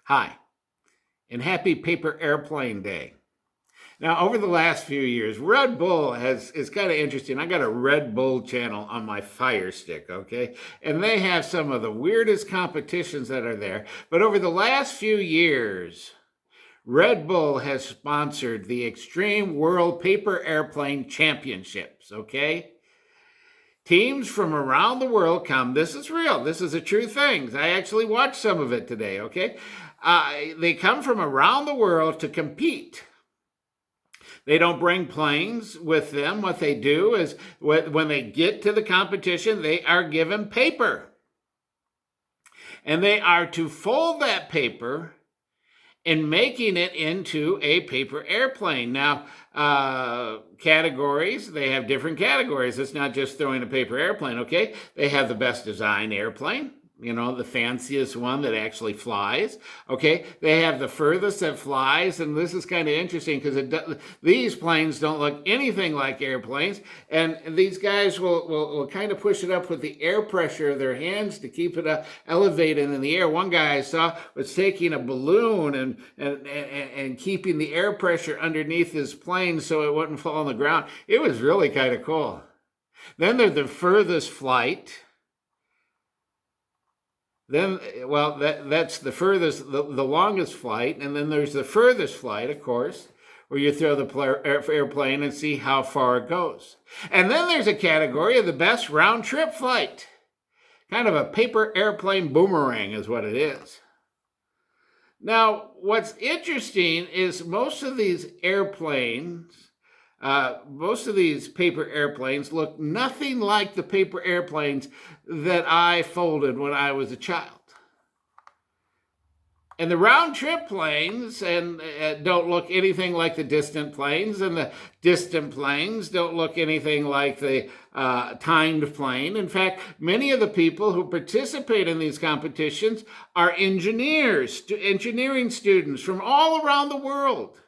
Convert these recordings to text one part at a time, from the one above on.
Hi, and happy Paper Airplane Day. Now, over the last few years, Red Bull is kind of interesting. I got a Red Bull channel on my Fire Stick, okay? And they have some of the weirdest competitions that are there. But over the last few years, Red Bull has sponsored the Extreme World Paper Airplane Championships, okay? Teams from around the world come. This is real. This is a true thing. I actually watched some of it today, okay? They come from around the world to compete. They don't bring planes with them. What they do is when they get to the competition, they are given paper. And they are to fold that paper and making it into a paper airplane. Now, categories, they have different categories. It's not just throwing a paper airplane, okay? They have the best design airplane, the fanciest one that actually flies, okay? They have the furthest that flies, and this is kind of interesting because these planes don't look anything like airplanes, and these guys will kind of push it up with the air pressure of their hands to keep it elevated in the air. One guy I saw was taking a balloon and keeping the air pressure underneath his plane so it wouldn't fall on the ground. It was really kind of cool. Then there's the furthest flight. Then, well, that's the furthest, the longest flight, and then there's the furthest flight, of course, where you throw the airplane and see how far it goes. And then there's a category of the best round trip flight. Kind of a paper airplane boomerang is what it is. Now, what's interesting is most of these paper airplanes look nothing like the paper airplanes that I folded when I was a child. And the round trip planes don't look anything like the distant planes, and the distant planes don't look anything like the timed plane. In fact, many of the people who participate in these competitions are engineering students from all around the world,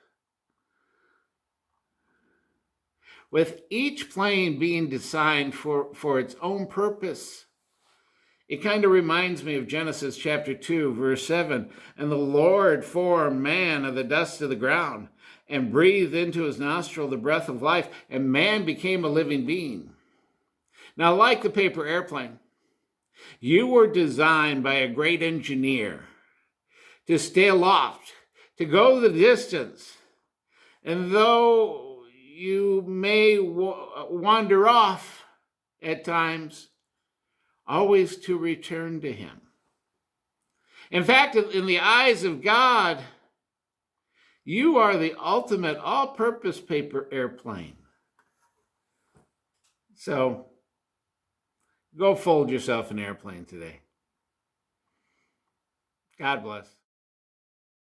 with each plane being designed for its own purpose. It kind of reminds me of Genesis chapter 2, verse 7. And the Lord formed man of the dust of the ground and breathed into his nostril the breath of life, and man became a living being. Now, like the paper airplane, you were designed by a great engineer to stay aloft, to go the distance. And though you may wander off at times, always to return to him. In fact, in the eyes of God, you are the ultimate all-purpose paper airplane. So, go fold yourself an airplane today. God bless.